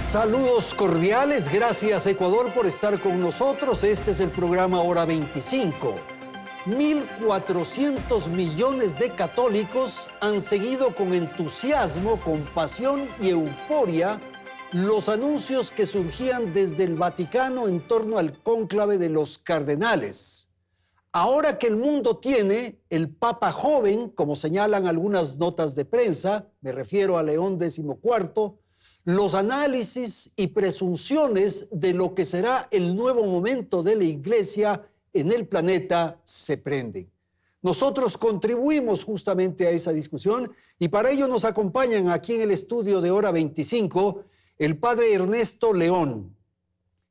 Saludos cordiales, gracias Ecuador por estar con nosotros. Este es el programa Hora 25. 1.400 millones de católicos han seguido con entusiasmo, compasión y euforia los anuncios que surgían desde el Vaticano en torno al cónclave de los cardenales. Ahora que el mundo tiene el Papa joven, como señalan algunas notas de prensa, me refiero a León XIV, los análisis y presunciones de lo que será el nuevo momento de la Iglesia en el planeta se prenden. Nosotros contribuimos justamente a esa discusión y para ello nos acompañan aquí en el estudio de Hora 25 el padre Ernesto León.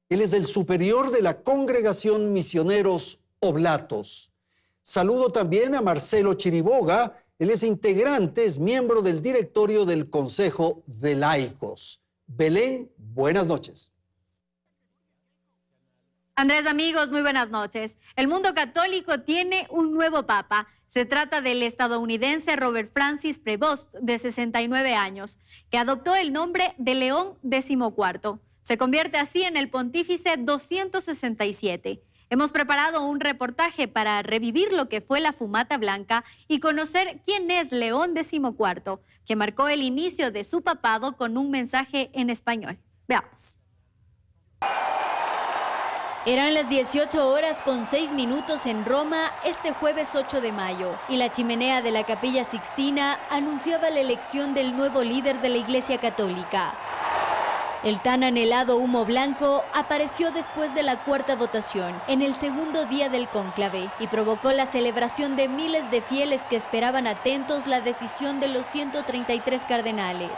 Él es el superior de la Congregación Misioneros Oblatos. Saludo también a Marcelo Chiriboga. Él es integrante, es miembro del directorio del Consejo de Laicos. Belén, buenas noches. Andrés, amigos, muy buenas noches. El mundo católico tiene un nuevo papa. Se trata del estadounidense Robert Francis Prevost, de 69 años, que adoptó el nombre de León XIV. Se convierte así en el pontífice 267. Hemos preparado un reportaje para revivir lo que fue la fumata blanca y conocer quién es León XIV, que marcó el inicio de su papado con un mensaje en español. Veamos. Eran las 18:06 en Roma este jueves 8 de mayo y la chimenea de la Capilla Sixtina anunciaba la elección del nuevo líder de la Iglesia Católica. El tan anhelado humo blanco apareció después de la cuarta votación, en el segundo día del cónclave, y provocó la celebración de miles de fieles que esperaban atentos la decisión de los 133 cardenales.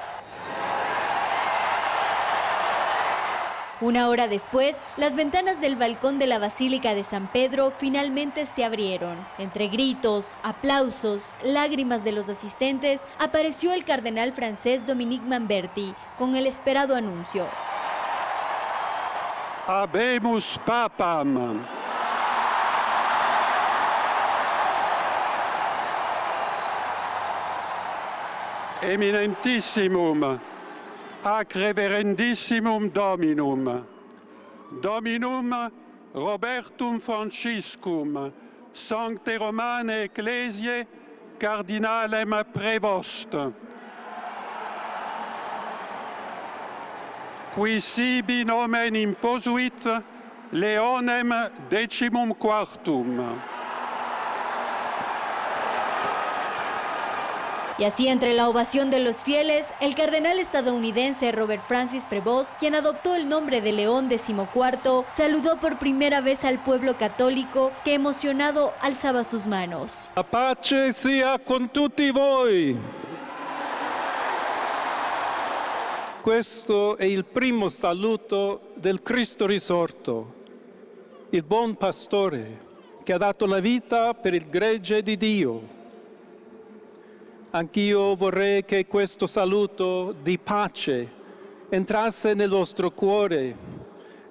Una hora después, las ventanas del balcón de la Basílica de San Pedro finalmente se abrieron. Entre gritos, aplausos, lágrimas de los asistentes, apareció el cardenal francés Dominique Mamberti con el esperado anuncio. Habemus papam. Eminentissimum. Ac reverendissimum Dominum, Dominum Robertum Franciscum, Sancte Romane Ecclesiae, Cardinalem Prevost, qui sibi nomen imposuit Leonem XIV. Y así, entre la ovación de los fieles, el cardenal estadounidense Robert Francis Prevost, quien adoptó el nombre de León XIV, saludó por primera vez al pueblo católico, que emocionado alzaba sus manos. La pace sia con tutti voi. Questo è il primo saluto del Cristo risorto, il buon pastore che ha dato la vita per il gregge di Dio. Anch'io vorrei che questo saluto di pace entrasse nel vostro cuore,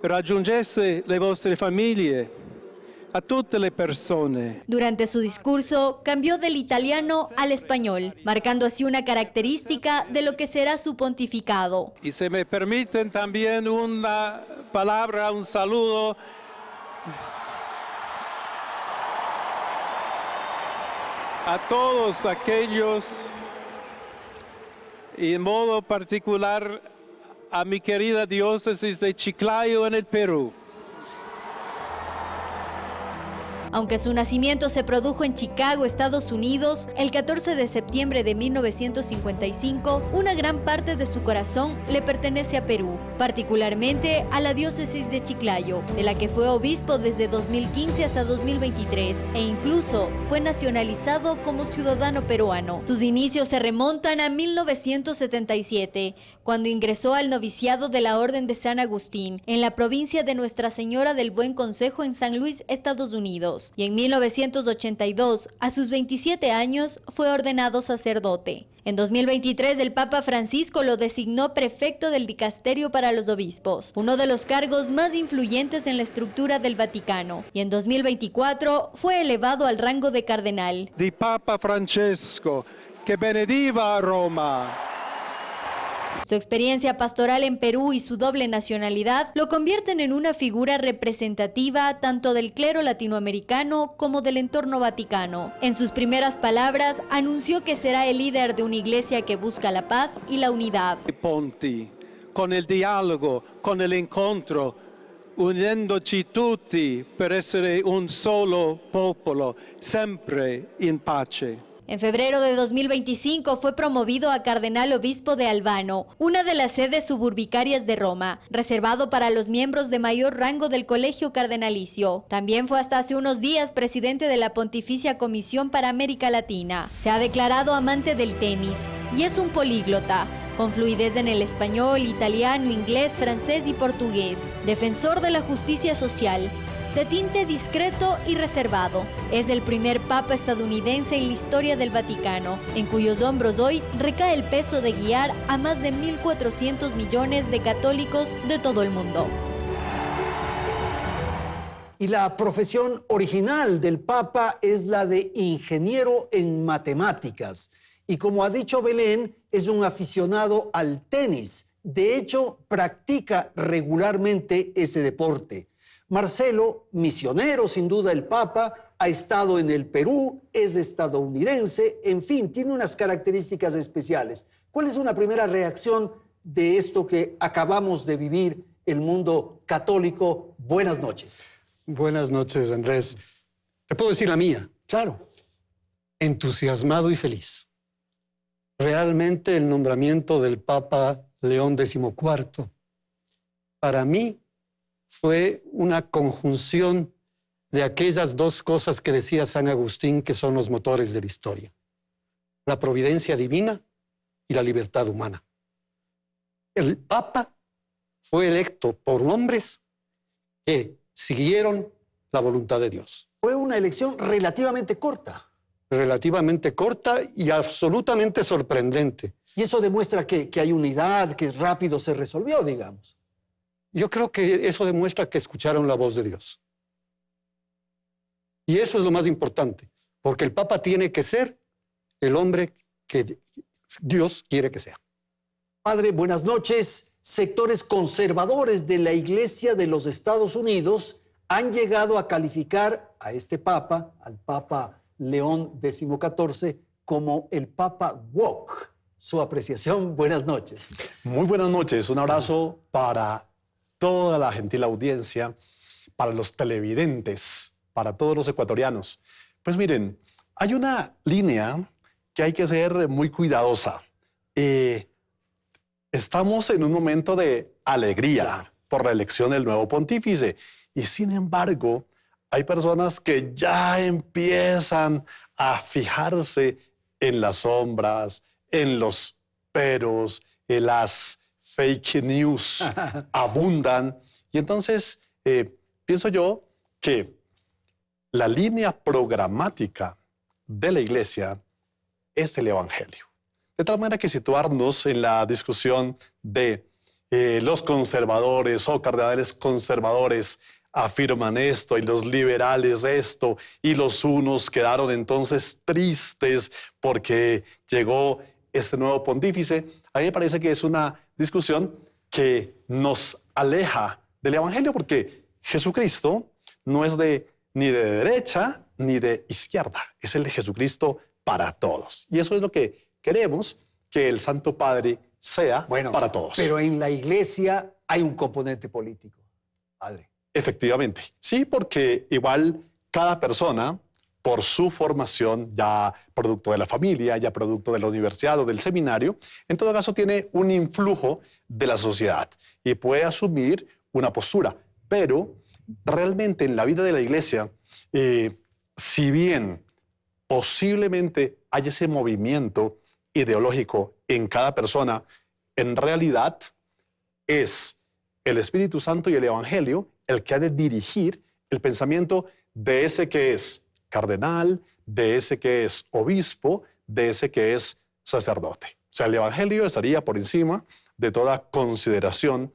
raggiungesse le vostre famiglie, a tutte le persone. Durante su discurso, cambió del italiano al español, marcando así una característica de lo que será su pontificado. Y si me permiten también una palabra, un saludo a todos aquellos, y en modo particular a mi querida diócesis de Chiclayo en el Perú. Aunque su nacimiento se produjo en Chicago, Estados Unidos, el 14 de septiembre de 1955, una gran parte de su corazón le pertenece a Perú, particularmente a la diócesis de Chiclayo, de la que fue obispo desde 2015 hasta 2023 e incluso fue nacionalizado como ciudadano peruano. Sus inicios se remontan a 1977, cuando ingresó al noviciado de la Orden de San Agustín, en la provincia de Nuestra Señora del Buen Consejo en San Luis, Estados Unidos. Y en 1982, a sus 27 años, fue ordenado sacerdote. En 2023, el Papa Francisco lo designó prefecto del Dicasterio para los Obispos, uno de los cargos más influyentes en la estructura del Vaticano. Y en 2024 fue elevado al rango de cardenal. Di Papa Francesco, che benediva a Roma. Su experiencia pastoral en Perú y su doble nacionalidad lo convierten en una figura representativa tanto del clero latinoamericano como del entorno vaticano. En sus primeras palabras, anunció que será el líder de una iglesia que busca la paz y la unidad. Ponti, con il dialogo, con l'incontro, unendoci tutti per essere un solo popolo, sempre in pace. En febrero de 2025 fue promovido a cardenal obispo de Albano, una de las sedes suburbicarias de Roma, reservado para los miembros de mayor rango del colegio cardenalicio. También fue hasta hace unos días presidente de la Pontificia Comisión para América Latina. Se ha declarado amante del tenis y es un políglota, con fluidez en el español, italiano, inglés, francés y portugués. Defensor de la justicia social, de tinte discreto y reservado. Es el primer papa estadounidense en la historia del Vaticano, en cuyos hombros hoy recae el peso de guiar a más de 1.400 millones de católicos de todo el mundo. Y la profesión original del Papa es la de ingeniero en matemáticas. Y como ha dicho Belén, es un aficionado al tenis. De hecho, practica regularmente ese deporte. Marcelo, misionero sin duda el Papa, ha estado en el Perú, es estadounidense, en fin, tiene unas características especiales. ¿Cuál es una primera reacción de esto que acabamos de vivir, el mundo católico? Buenas noches. Buenas noches, Andrés. ¿Te puedo decir la mía? Claro. Entusiasmado y feliz. Realmente el nombramiento del Papa León XIV, para mí, fue una conjunción de aquellas dos cosas que decía San Agustín que son los motores de la historia: la providencia divina y la libertad humana. El Papa fue electo por hombres que siguieron la voluntad de Dios. Fue una elección relativamente corta. Relativamente corta y absolutamente sorprendente. Y eso demuestra que hay unidad, que rápido se resolvió, digamos. Yo creo que eso demuestra que escucharon la voz de Dios. Y eso es lo más importante, porque el Papa tiene que ser el hombre que Dios quiere que sea. Padre, buenas noches. Sectores conservadores de la Iglesia de los Estados Unidos han llegado a calificar a este Papa, al Papa León XIV, como el Papa woke. Su apreciación, buenas noches. Muy buenas noches. Un abrazo para toda la gentil audiencia, para los televidentes, para todos los ecuatorianos. Pues miren, hay una línea que hay que ser muy cuidadosa. Estamos en un momento de alegría por la elección del nuevo pontífice y sin embargo hay personas que ya empiezan a fijarse en las sombras, en los peros, en las fake news abundan. Y entonces pienso yo que la línea programática de la Iglesia es el Evangelio. De tal manera que situarnos en la discusión de los conservadores o cardenales conservadores afirman esto y los liberales esto y los unos quedaron entonces tristes porque llegó este nuevo pontífice, a mí me parece que es una discusión que nos aleja del Evangelio porque Jesucristo no es ni de derecha ni de izquierda, es el de Jesucristo para todos. Y eso es lo que queremos que el Santo Padre sea para todos. Pero en la Iglesia hay un componente político, Padre. Efectivamente, sí, porque igual cada persona, por su formación, ya producto de la familia, ya producto de la universidad o del seminario, en todo caso tiene un influjo de la sociedad y puede asumir una postura. Pero realmente en la vida de la Iglesia, si bien posiblemente hay ese movimiento ideológico en cada persona, en realidad es el Espíritu Santo y el Evangelio el que ha de dirigir el pensamiento de ese que es cardenal, de ese que es obispo, de ese que es sacerdote. O sea, el Evangelio estaría por encima de toda consideración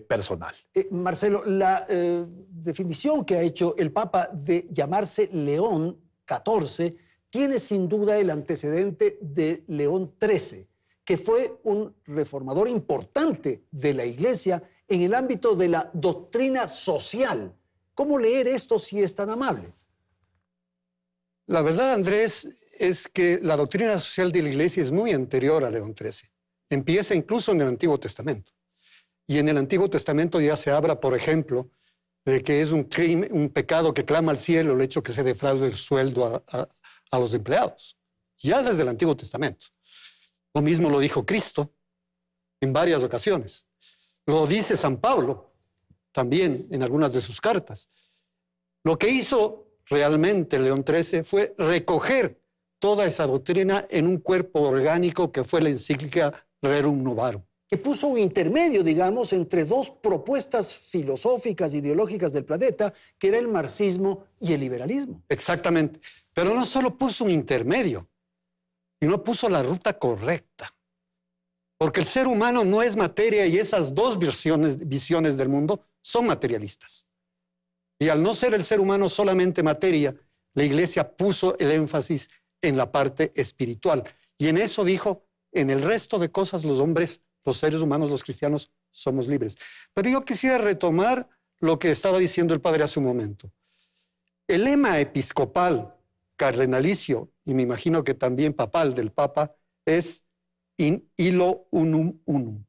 personal. Marcelo, la definición que ha hecho el Papa de llamarse León XIV tiene sin duda el antecedente de León XIII, que fue un reformador importante de la Iglesia en el ámbito de la doctrina social. ¿Cómo leer esto si es tan amable? La verdad, Andrés, es que la doctrina social de la Iglesia es muy anterior a León XIII. Empieza incluso en el Antiguo Testamento. Y en el Antiguo Testamento ya se habla, por ejemplo, de que es un crimen, un pecado que clama al cielo el hecho que se defraude el sueldo a los empleados. Ya desde el Antiguo Testamento. Lo mismo lo dijo Cristo en varias ocasiones. Lo dice San Pablo también en algunas de sus cartas. Lo que hizo realmente León XIII fue recoger toda esa doctrina en un cuerpo orgánico que fue la encíclica Rerum Novarum. Que puso un intermedio, digamos, entre dos propuestas filosóficas, ideológicas del planeta, que era el marxismo y el liberalismo. Exactamente. Pero no solo puso un intermedio, sino puso la ruta correcta. Porque el ser humano no es materia y esas dos visiones del mundo son materialistas. Y al no ser el ser humano solamente materia, la Iglesia puso el énfasis en la parte espiritual. Y en eso dijo, en el resto de cosas los hombres, los seres humanos, los cristianos, somos libres. Pero yo quisiera retomar lo que estaba diciendo el padre hace un momento. El lema episcopal, cardenalicio, y me imagino que también papal del Papa, es in illo unum unum.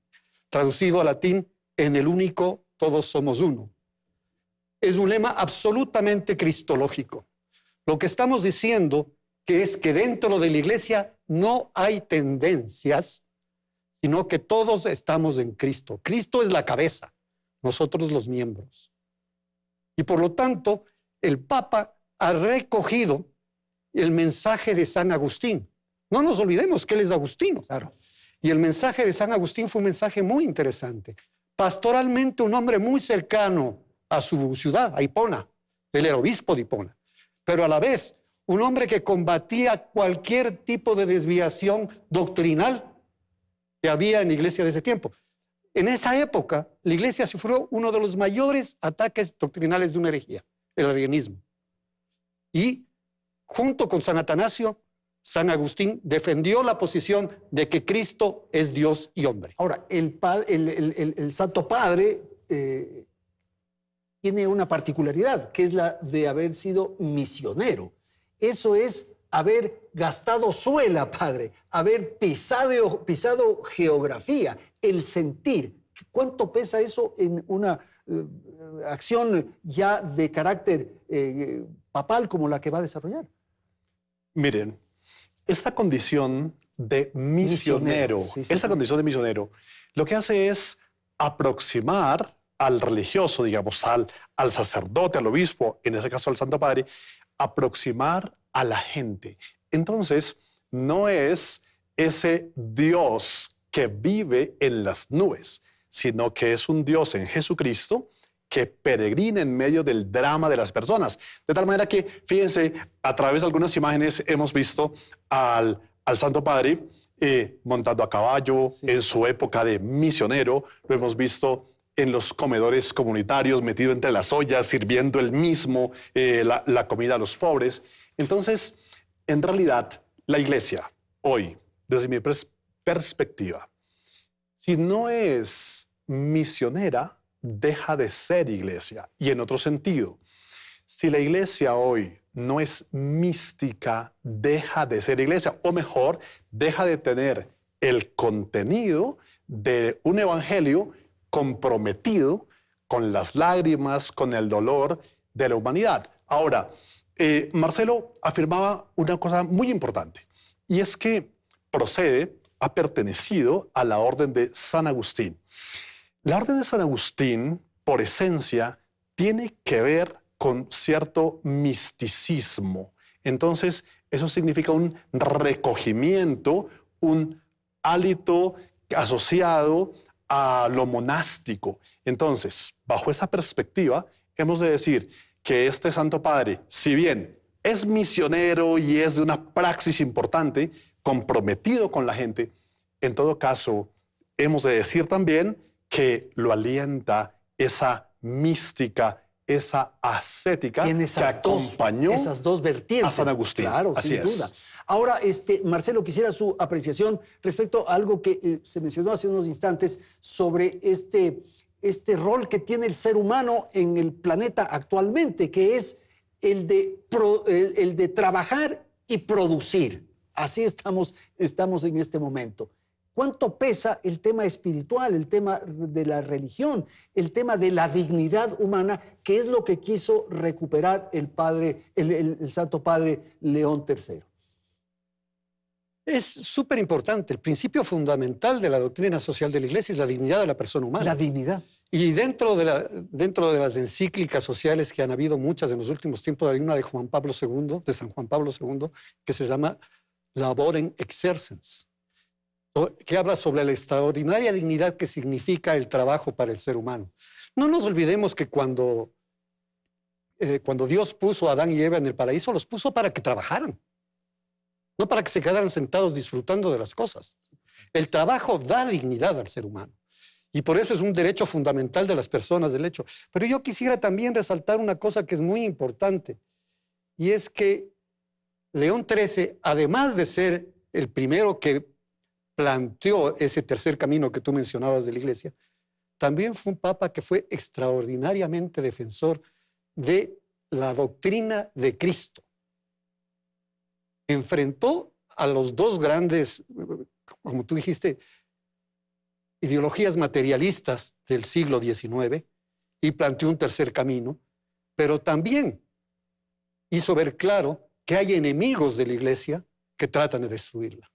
Traducido al latín, en el único todos somos uno. Es un lema absolutamente cristológico. Lo que estamos diciendo que es que dentro de la Iglesia no hay tendencias, sino que todos estamos en Cristo. Cristo es la cabeza, nosotros los miembros. Y por lo tanto, el Papa ha recogido el mensaje de San Agustín. No nos olvidemos que él es agustino. Claro. Y el mensaje de San Agustín fue un mensaje muy interesante. Pastoralmente, un hombre muy cercano a su ciudad, a Hipona. Él era obispo de Hipona. Pero a la vez, un hombre que combatía cualquier tipo de desviación doctrinal que había en la iglesia de ese tiempo. En esa época, la iglesia sufrió uno de los mayores ataques doctrinales de una herejía, el arrianismo. Y junto con San Atanasio, San Agustín defendió la posición de que Cristo es Dios y hombre. Ahora, el Santo Padre tiene una particularidad, que es la de haber sido misionero. Eso es haber gastado suela, padre, haber pisado geografía, el sentir. ¿Cuánto pesa eso en una acción ya de carácter papal como la que va a desarrollar? Miren, esta condición de misionero, esa condición de misionero, lo que hace es aproximar al religioso, digamos, al sacerdote, al obispo, en ese caso al Santo Padre, aproximar a la gente. Entonces, no es ese Dios que vive en las nubes, sino que es un Dios en Jesucristo que peregrina en medio del drama de las personas. De tal manera que, fíjense, a través de algunas imágenes hemos visto al Santo Padre montando a caballo, sí, en su época de misionero. Lo hemos visto en los comedores comunitarios, metido entre las ollas, sirviendo él mismo la comida a los pobres. Entonces, en realidad, la iglesia hoy, desde mi perspectiva, si no es misionera, deja de ser iglesia. Y en otro sentido, si la iglesia hoy no es mística, deja de ser iglesia, o mejor, deja de tener el contenido de un evangelio comprometido con las lágrimas, con el dolor de la humanidad. Ahora, Marcelo afirmaba una cosa muy importante, y es que ha pertenecido a la orden de San Agustín. La orden de San Agustín, por esencia, tiene que ver con cierto misticismo. Entonces, eso significa un recogimiento, un hálito asociado a lo monástico. Entonces, bajo esa perspectiva, hemos de decir que este Santo Padre, si bien es misionero y es de una praxis importante, comprometido con la gente, en todo caso, hemos de decir también que lo alienta esa mística esa ascética Tiene que acompañó esas dos vertientes. a San Agustín. Claro, Así sin es. duda. Ahora, Marcelo, quisiera su apreciación respecto a algo que se mencionó hace unos instantes sobre este rol que tiene el ser humano en el planeta actualmente, que es el de trabajar y producir. Así estamos en este momento. ¿Cuánto pesa el tema espiritual, el tema de la religión, el tema de la dignidad humana, que es lo que quiso recuperar el Santo Padre León III? Es súper importante. El principio fundamental de la doctrina social de la Iglesia es la dignidad de la persona humana. La dignidad. Y dentro de las encíclicas sociales que han habido muchas en los últimos tiempos, hay una de San Juan Pablo II, que se llama Laborem Exercens, que habla sobre la extraordinaria dignidad que significa el trabajo para el ser humano. No nos olvidemos que cuando Dios puso a Adán y Eva en el paraíso, los puso para que trabajaran, no para que se quedaran sentados disfrutando de las cosas. El trabajo da dignidad al ser humano y por eso es un derecho fundamental de las personas, del hecho. Pero yo quisiera también resaltar una cosa que es muy importante, y es que León XIII, además de ser el primero que planteó ese tercer camino que tú mencionabas de la Iglesia, también fue un papa que fue extraordinariamente defensor de la doctrina de Cristo. Enfrentó a los dos grandes, como tú dijiste, ideologías materialistas del siglo XIX y planteó un tercer camino, pero también hizo ver claro que hay enemigos de la Iglesia que tratan de destruirla.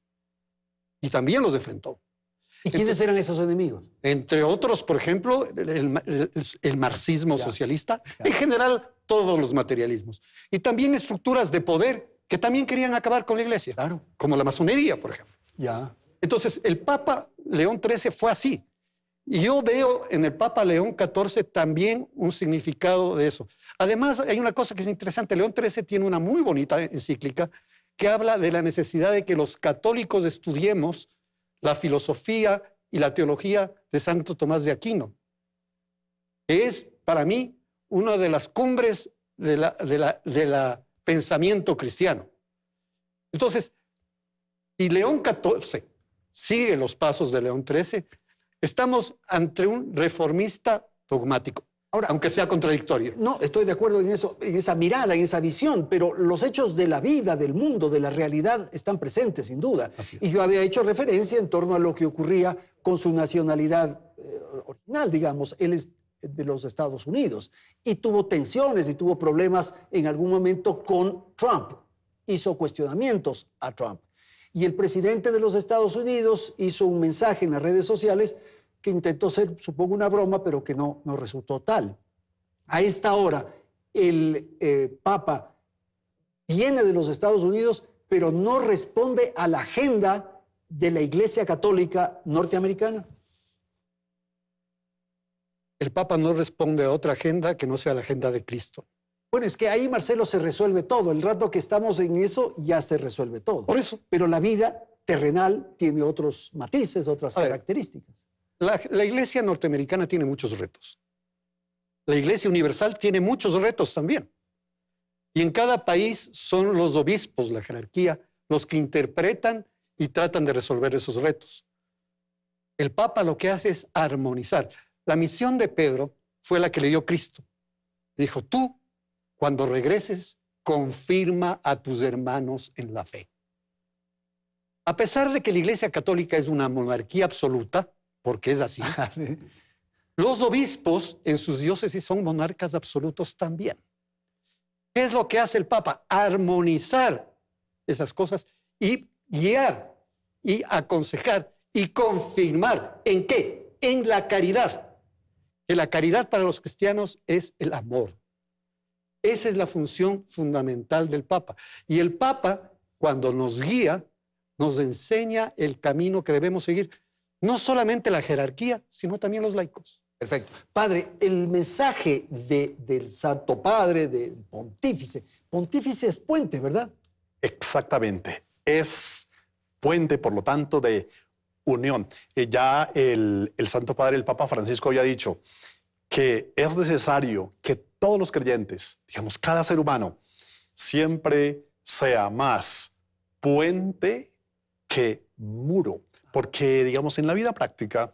Y también los enfrentó. ¿Y quiénes eran esos enemigos? Entre otros, por ejemplo, el marxismo socialista, en general todos los materialismos. Y también estructuras de poder que también querían acabar con la Iglesia, Claro. como la masonería, por ejemplo. Ya. Entonces, el Papa León XIII fue así. Y yo veo en el Papa León XIV también un significado de eso. Además, hay una cosa que es interesante. León XIII tiene una muy bonita encíclica que habla de la necesidad de que los católicos estudiemos la filosofía y la teología de Santo Tomás de Aquino, que es, para mí, una de las cumbres de la pensamiento cristiano. Entonces, si León XIV sigue los pasos de León XIII, estamos ante un reformista dogmático. Ahora, aunque sea contradictorio. No, estoy de acuerdo en eso, en esa mirada, en esa visión, pero los hechos de la vida, del mundo, de la realidad están presentes, sin duda. Así es. Y yo había hecho referencia en torno a lo que ocurría con su nacionalidad original, digamos. Él es de los Estados Unidos y tuvo tensiones y tuvo problemas en algún momento con Trump. Hizo cuestionamientos a Trump. Y el presidente de los Estados Unidos hizo un mensaje en las redes sociales que intentó ser, supongo, una broma, pero que no resultó tal. A esta hora, el Papa viene de los Estados Unidos, pero no responde a la agenda de la Iglesia Católica norteamericana. El Papa no responde a otra agenda que no sea la agenda de Cristo. Bueno, es que ahí, Marcelo, se resuelve todo. El rato que estamos en eso, ya se resuelve todo. Por eso. Pero la vida terrenal tiene otros matices, otras características. La Iglesia norteamericana tiene muchos retos. La Iglesia universal tiene muchos retos también. Y en cada país son los obispos, la jerarquía, los que interpretan y tratan de resolver esos retos. El Papa lo que hace es armonizar. La misión de Pedro fue la que le dio Cristo. Dijo, tú, cuando regreses, confirma a tus hermanos en la fe. A pesar de que la Iglesia Católica es una monarquía absoluta, porque es así, Sí. los obispos en sus diócesis son monarcas absolutos también. ¿Qué es lo que hace el Papa? Armonizar esas cosas y guiar y aconsejar y confirmar. ¿En qué? En la caridad. Que la caridad para los cristianos es el amor. Esa es la función fundamental del Papa. Y el Papa, cuando nos guía, nos enseña el camino que debemos seguir. No solamente la jerarquía, sino también los laicos. Perfecto. Padre, el mensaje del Santo Padre, del Pontífice. Pontífice es puente, ¿verdad? Exactamente. Es puente, por lo tanto, de unión. Ya el Santo Padre, el Papa Francisco, había dicho, que es necesario que todos los creyentes, digamos, cada ser humano, siempre sea más puente que muro. Porque, digamos, en la vida práctica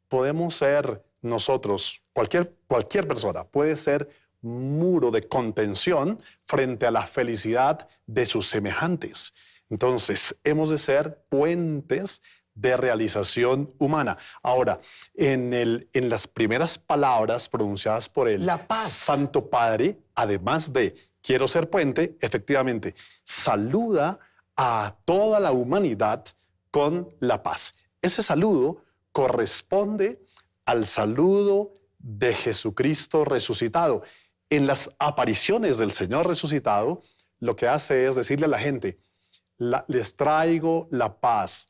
podemos ser nosotros, cualquier persona puede ser muro de contención frente a la felicidad de sus semejantes. Entonces, hemos de ser puentes de realización humana. Ahora, en las primeras palabras pronunciadas por el La paz. Santo Padre, además de quiero ser puente, efectivamente, saluda a toda la humanidad con la paz. Ese saludo corresponde al saludo de Jesucristo resucitado. En las apariciones del Señor resucitado, lo que hace es decirle a la gente, les traigo la paz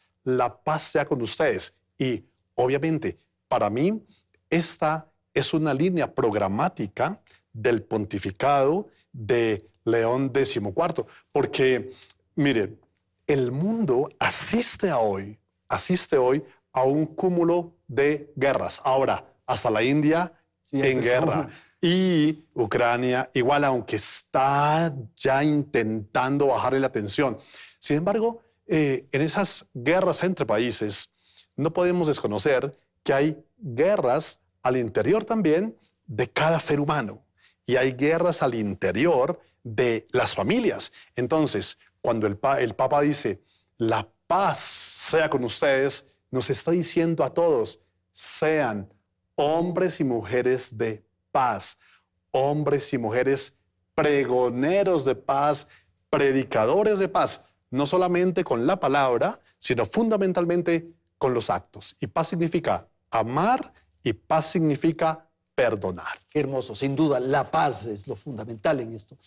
sea con ustedes. Y obviamente, para mí, esta es una línea programática del pontificado de León XIV, porque, miren, el mundo asiste hoy a un cúmulo de guerras. Ahora, hasta la India en guerra. Y Ucrania igual, aunque está ya intentando bajarle la tensión. Sin embargo, en esas guerras entre países, no podemos desconocer que hay guerras al interior también de cada ser humano. Y hay guerras al interior de las familias. Entonces, cuando el Papa dice, la paz sea con ustedes, nos está diciendo a todos, sean hombres y mujeres de paz, hombres y mujeres pregoneros de paz, predicadores de paz, no solamente con la palabra, sino fundamentalmente con los actos. Y paz significa amar y paz significa perdonar. Qué hermoso, sin duda, la paz es lo fundamental en esto.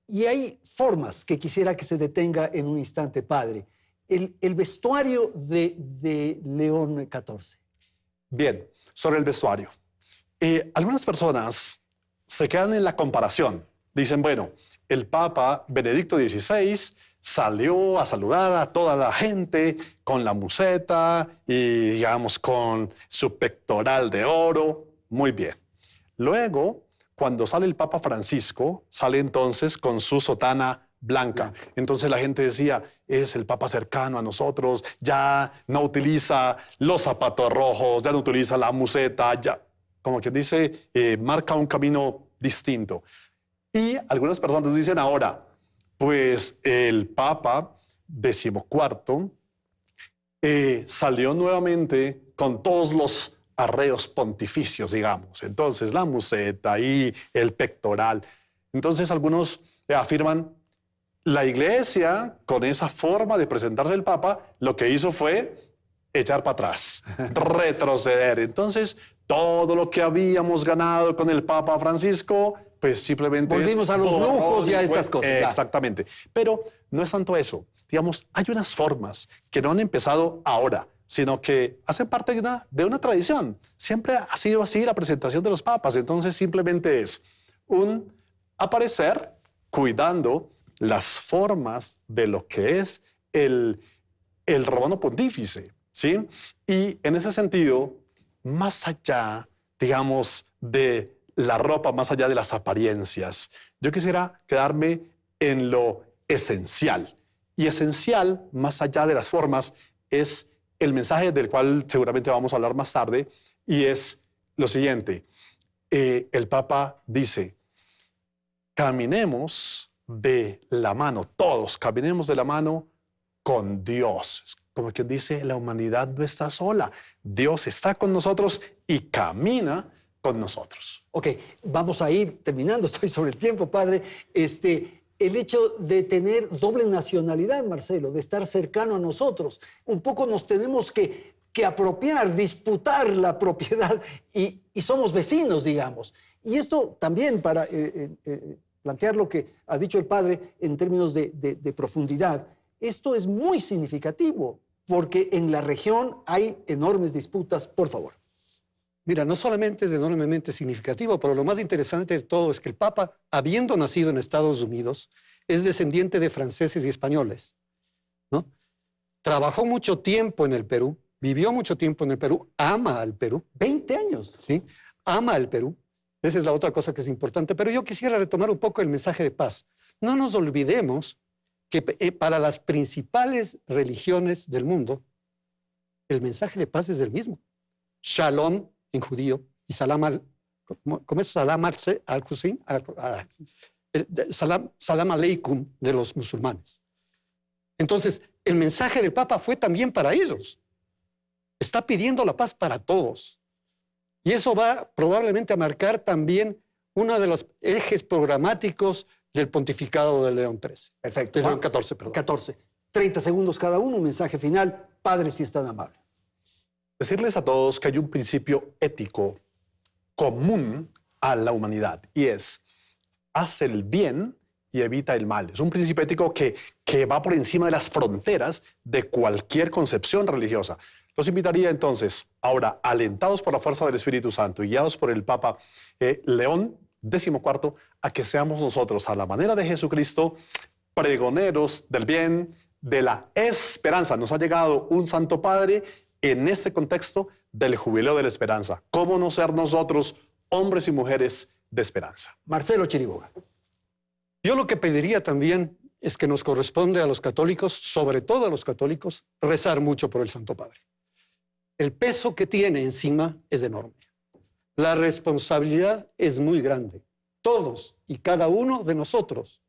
Y hay formas que quisiera que se detenga en un instante, padre. El vestuario de León XIV. Bien, sobre el vestuario. Algunas personas se quedan en la comparación. Dicen, bueno, el Papa Benedicto XVI salió a saludar a toda la gente con la museta y, digamos, con su pectoral de oro. Muy bien. Luego, cuando sale el Papa Francisco, sale entonces con su sotana blanca. Entonces la gente decía, es el Papa cercano a nosotros, ya no utiliza los zapatos rojos, ya no utiliza la museta, ya, como quien dice, marca un camino distinto. Y algunas personas dicen ahora, pues el Papa XIV salió nuevamente con todos los arreos pontificios, digamos. Entonces la museta y el pectoral. Entonces algunos afirman, la Iglesia, con esa forma de presentarse el Papa, lo que hizo fue echar para atrás, retroceder. Entonces, todo lo que habíamos ganado con el Papa Francisco, pues simplemente volvimos a los lujos y a estas cosas. Exactamente. Pero no es tanto eso. Digamos, hay unas formas que no han empezado ahora, sino que hacen parte de una tradición. Siempre ha sido así la presentación de los papas. Entonces, simplemente es un aparecer cuidando las formas de lo que es el romano pontífice, ¿sí? Y en ese sentido, más allá, digamos, de la ropa, más allá de las apariencias, yo quisiera quedarme en lo esencial. Y esencial, más allá de las formas, es el mensaje del cual seguramente vamos a hablar más tarde, y es lo siguiente. El Papa dice, caminemos de la mano, todos caminemos de la mano con Dios. Como quien dice, la humanidad no está sola. Dios está con nosotros y camina con nosotros. Ok, vamos a ir terminando, estoy sobre el tiempo, padre. El hecho de tener doble nacionalidad, Marcelo, de estar cercano a nosotros, un poco nos tenemos que apropiar, disputar la propiedad y somos vecinos, digamos. Y esto también para plantear lo que ha dicho el padre en términos de profundidad, esto es muy significativo porque en la región hay enormes disputas. Por favor. Mira, no solamente es enormemente significativo, pero lo más interesante de todo es que el Papa, habiendo nacido en Estados Unidos, es descendiente de franceses y españoles, ¿no? Trabajó mucho tiempo en el Perú, vivió mucho tiempo en el Perú, ama al Perú. 20 años. ¿Sí? ama el Perú. Esa es la otra cosa que es importante. Pero yo quisiera retomar un poco el mensaje de paz. No nos olvidemos que para las principales religiones del mundo, el mensaje de paz es el mismo. Shalom en judío y salam ¿cómo es? Salam al-Hussein, salam aleikum de los musulmanes. Entonces, el mensaje del Papa fue también para ellos. Está pidiendo la paz para todos. Y eso va probablemente a marcar también uno de los ejes programáticos del pontificado de León XIII. Perfecto. De León XIV, perdón. 14. 30 segundos cada uno, un mensaje final. Padre, si es tan amable. Decirles a todos que hay un principio ético común a la humanidad y es: haz el bien y evita el mal. Es un principio ético que va por encima de las fronteras de cualquier concepción religiosa. Los invitaría entonces, ahora, alentados por la fuerza del Espíritu Santo y guiados por el Papa León XIV, a que seamos nosotros, a la manera de Jesucristo, pregoneros del bien, de la esperanza. Nos ha llegado un Santo Padre en este contexto del Jubileo de la Esperanza. ¿Cómo no ser nosotros hombres y mujeres de esperanza? Marcelo Chiriboga. Yo lo que pediría también es que nos corresponde a los católicos, sobre todo a los católicos, rezar mucho por el Santo Padre. El peso que tiene encima es enorme. La responsabilidad es muy grande. Todos y cada uno de nosotros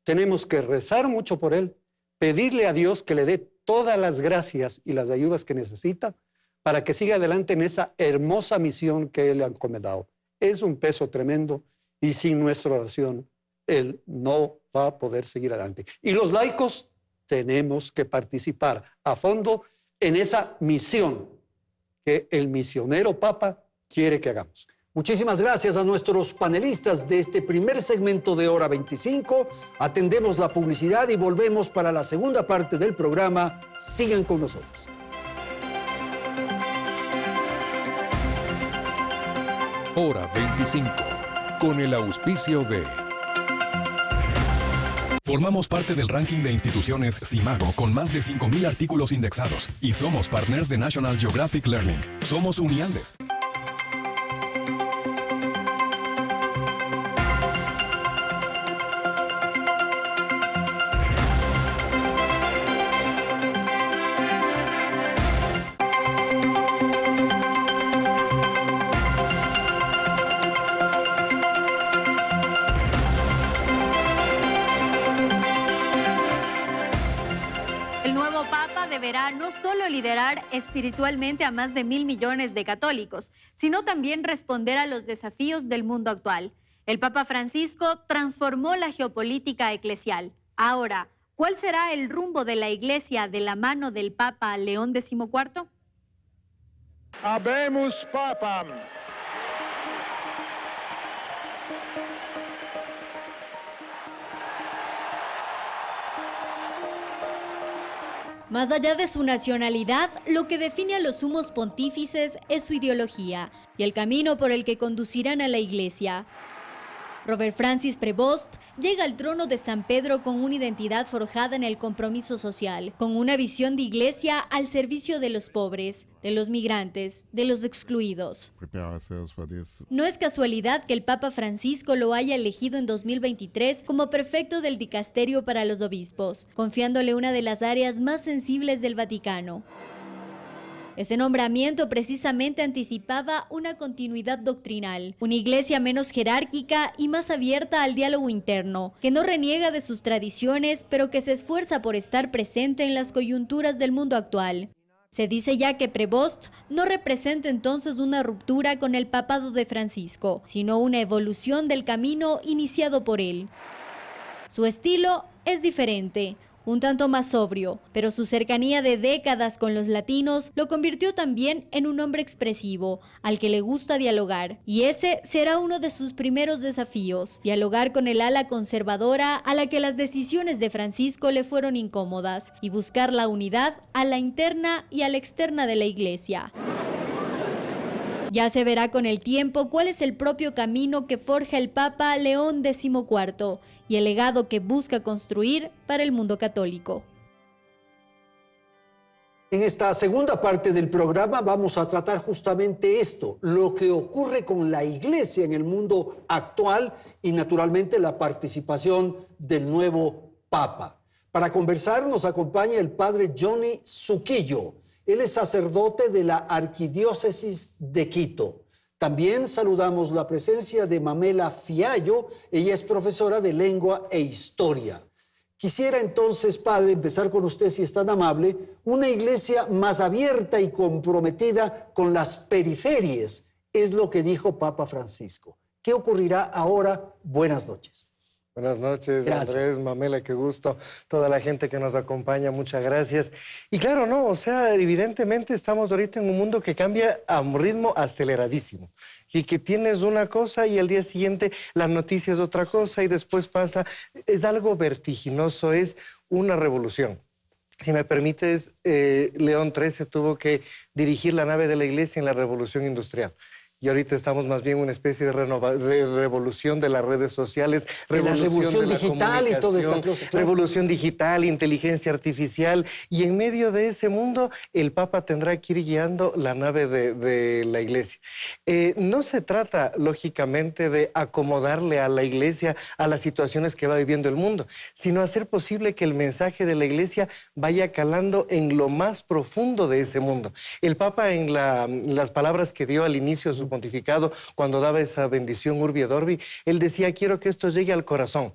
tenemos que rezar mucho por él, pedirle a Dios que le dé todas las gracias y las ayudas que necesita para que siga adelante en esa hermosa misión que él le ha encomendado. Es un peso tremendo y sin nuestra oración él no va a poder seguir adelante. Y los laicos tenemos que participar a fondo en esa misión que el misionero Papa quiere que hagamos. Muchísimas gracias a nuestros panelistas de este primer segmento de Hora 25. Atendemos la publicidad y volvemos para la segunda parte del programa. Sigan con nosotros. Hora 25, con el auspicio de... Formamos parte del ranking de instituciones Simago con más de 5,000 artículos indexados y somos partners de National Geographic Learning. Somos Uniandes. Deberá no solo liderar espiritualmente a más de 1.000 millones de católicos, sino también responder a los desafíos del mundo actual. El Papa Francisco transformó la geopolítica eclesial. Ahora, ¿cuál será el rumbo de la Iglesia de la mano del Papa León XIV? Habemus Papam. Más allá de su nacionalidad, lo que define a los sumos pontífices es su ideología y el camino por el que conducirán a la Iglesia. Robert Francis Prevost llega al trono de San Pedro con una identidad forjada en el compromiso social, con una visión de iglesia al servicio de los pobres, de los migrantes, de los excluidos. No es casualidad que el Papa Francisco lo haya elegido en 2023 como prefecto del dicasterio para los obispos, confiándole una de las áreas más sensibles del Vaticano. Ese nombramiento precisamente anticipaba una continuidad doctrinal, una iglesia menos jerárquica y más abierta al diálogo interno, que no reniega de sus tradiciones, pero que se esfuerza por estar presente en las coyunturas del mundo actual. Se dice ya que Prevost no representa entonces una ruptura con el papado de Francisco, sino una evolución del camino iniciado por él. Su estilo es diferente, un tanto más sobrio, pero su cercanía de décadas con los latinos lo convirtió también en un hombre expresivo, al que le gusta dialogar, y ese será uno de sus primeros desafíos, dialogar con el ala conservadora a la que las decisiones de Francisco le fueron incómodas, y buscar la unidad a la interna y a la externa de la Iglesia. Ya se verá con el tiempo cuál es el propio camino que forja el Papa León XIV y el legado que busca construir para el mundo católico. En esta segunda parte del programa vamos a tratar justamente esto, lo que ocurre con la Iglesia en el mundo actual y naturalmente la participación del nuevo Papa. Para conversar nos acompaña el padre Johnny Suquillo. Él es sacerdote de la Arquidiócesis de Quito. También saludamos la presencia de Mamela Fiallo. Ella es profesora de Lengua e Historia. Quisiera entonces, padre, empezar con usted, si es tan amable, una iglesia más abierta y comprometida con las periferias, es lo que dijo Papa Francisco. ¿Qué ocurrirá ahora? Buenas noches. Buenas noches, gracias. Andrés, Mamela, qué gusto. Toda la gente que nos acompaña, muchas gracias. Y claro, no, o sea, evidentemente estamos ahorita en un mundo que cambia a un ritmo aceleradísimo. Y que tienes una cosa y al día siguiente la noticia es otra cosa y después pasa. Es algo vertiginoso, es una revolución. Si me permites, León XIII tuvo que dirigir la nave de la iglesia en la revolución industrial. Y ahorita estamos más bien en una especie de revolución de las redes sociales, revolución digital y toda esta cosa. Claro. Revolución digital, inteligencia artificial. Y en medio de ese mundo, el Papa tendrá que ir guiando la nave de la Iglesia. No se trata, lógicamente, de acomodarle a la Iglesia a las situaciones que va viviendo el mundo, sino hacer posible que el mensaje de la Iglesia vaya calando en lo más profundo de ese mundo. El Papa, en las palabras que dio al inicio de su pontificado, cuando daba esa bendición Urbi et Orbi, él decía: quiero que esto llegue al corazón